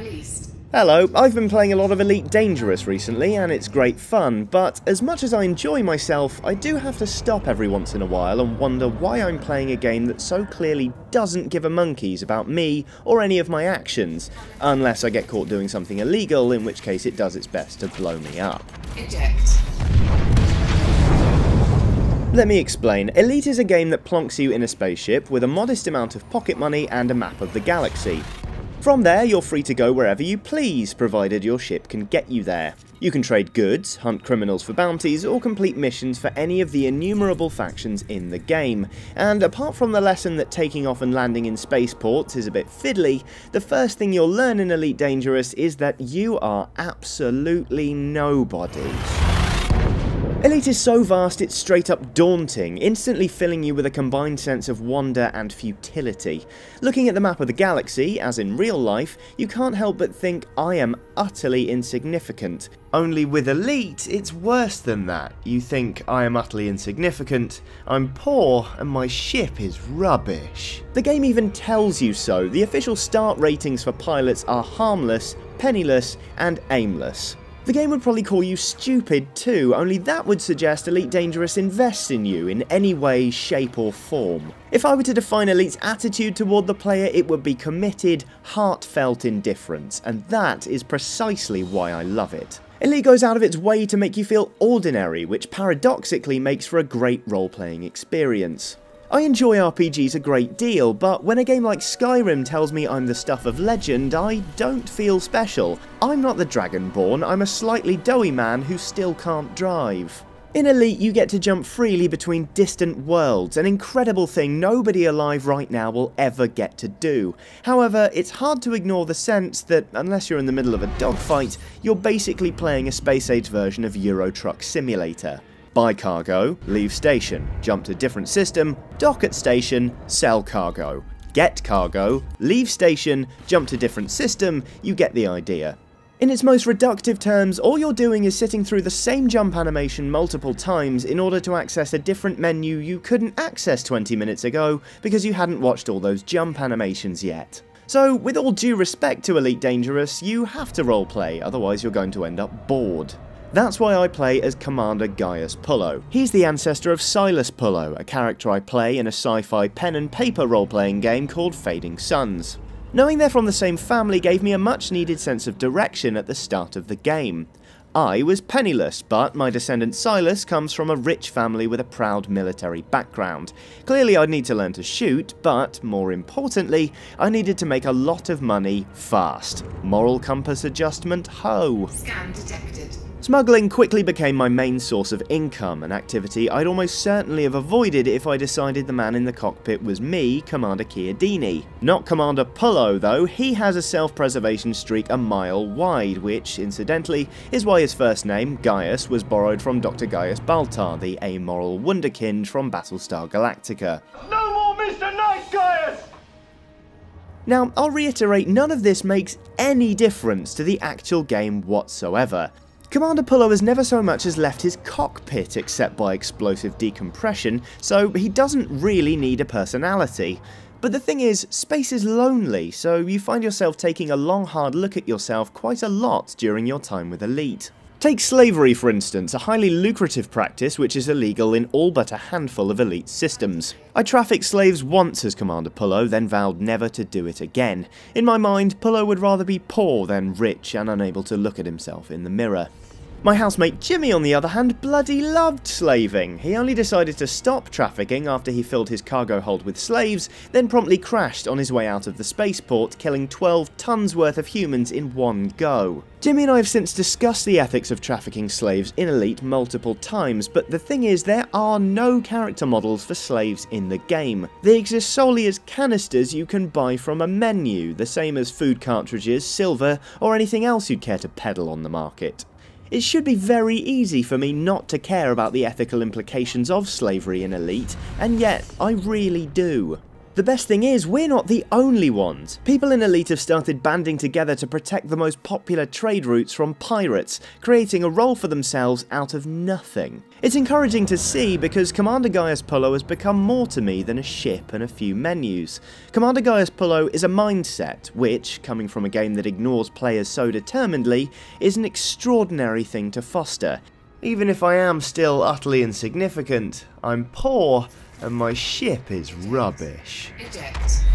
released. Hello, I've been playing a lot of Elite Dangerous recently and it's great fun, but as much as I enjoy myself, I do have to stop every once in a while and wonder why I'm playing a game that so clearly doesn't give a monkeys about me or any of my actions, unless I get caught doing something illegal, in which case it does its best to blow me up. Eject. Let me explain. Elite is a game that plonks you in a spaceship with a modest amount of pocket money and a map of the galaxy. From there, you're free to go wherever you please, provided your ship can get you there. You can trade goods, hunt criminals for bounties, or complete missions for any of the innumerable factions in the game. And apart from the lesson that taking off and landing in spaceports is a bit fiddly, the first thing you'll learn in Elite Dangerous is that you are absolutely nobodies. Elite is so vast it's straight up daunting, instantly filling you with a combined sense of wonder and futility. Looking at the map of the galaxy, as in real life, you can't help but think I am utterly insignificant. Only with Elite, it's worse than that. You think I am utterly insignificant, I'm poor, and my ship is rubbish. The game even tells you so. The official start ratings for pilots are harmless, penniless, and aimless. The game would probably call you stupid too, only that would suggest Elite Dangerous invests in you in any way, shape or form. If I were to define Elite's attitude toward the player, it would be committed, heartfelt indifference, and that is precisely why I love it. Elite goes out of its way to make you feel ordinary, which paradoxically makes for a great role-playing experience. I enjoy RPGs a great deal, but when a game like Skyrim tells me I'm the stuff of legend, I don't feel special. I'm not the Dragonborn, I'm a slightly doughy man who still can't drive. In Elite, you get to jump freely between distant worlds, an incredible thing nobody alive right now will ever get to do. However, it's hard to ignore the sense that, unless you're in the middle of a dogfight, you're basically playing a space-age version of Euro Truck Simulator. Buy cargo, leave station, jump to different system, dock at station, sell cargo. Get cargo, leave station, jump to different system, you get the idea. In its most reductive terms, all you're doing is sitting through the same jump animation multiple times in order to access a different menu you couldn't access 20 minutes ago because you hadn't watched all those jump animations yet. So, with all due respect to Elite Dangerous, you have to roleplay, otherwise you're going to end up bored. That's why I play as Commander Gaius Pullo. He's the ancestor of Silas Pullo, a character I play in a sci-fi pen and paper role-playing game called Fading Suns. Knowing they're from the same family gave me a much needed sense of direction at the start of the game. I was penniless, but my descendant Silas comes from a rich family with a proud military background. Clearly I'd need to learn to shoot, but more importantly, I needed to make a lot of money fast. Moral compass adjustment, ho! Scan detected. Smuggling quickly became my main source of income, an activity I'd almost certainly have avoided if I decided the man in the cockpit was me, Commander Chiodini. Not Commander Pullo though, he has a self-preservation streak a mile wide, which, incidentally, is why his first name, Gaius, was borrowed from Dr. Gaius Baltar, the amoral wunderkind from Battlestar Galactica. No more Mr. Nice Gaius! Now, I'll reiterate, none of this makes any difference to the actual game whatsoever. Commander Pullo has never so much as left his cockpit except by explosive decompression, so he doesn't really need a personality. But the thing is, space is lonely, so you find yourself taking a long hard look at yourself quite a lot during your time with Elite. Take slavery for instance, a highly lucrative practice which is illegal in all but a handful of Elite systems. I trafficked slaves once as Commander Pullo, then vowed never to do it again. In my mind, Pullo would rather be poor than rich and unable to look at himself in the mirror. My housemate Jimmy, on the other hand, bloody loved slaving. He only decided to stop trafficking after he filled his cargo hold with slaves, then promptly crashed on his way out of the spaceport, killing 12 tons worth of humans in one go. Jimmy and I have since discussed the ethics of trafficking slaves in Elite multiple times, but the thing is, there are no character models for slaves in the game. They exist solely as canisters you can buy from a menu, the same as food cartridges, silver, or anything else you'd care to peddle on the market. It should be very easy for me not to care about the ethical implications of slavery in Elite, and yet I really do. The best thing is, we're not the only ones. People in Elite have started banding together to protect the most popular trade routes from pirates, creating a role for themselves out of nothing. It's encouraging to see because Commander Gaius Pullo has become more to me than a ship and a few menus. Commander Gaius Pullo is a mindset, which, coming from a game that ignores players so determinedly, is an extraordinary thing to foster. Even if I am still utterly insignificant, I'm poor, and my ship is rubbish. Eject.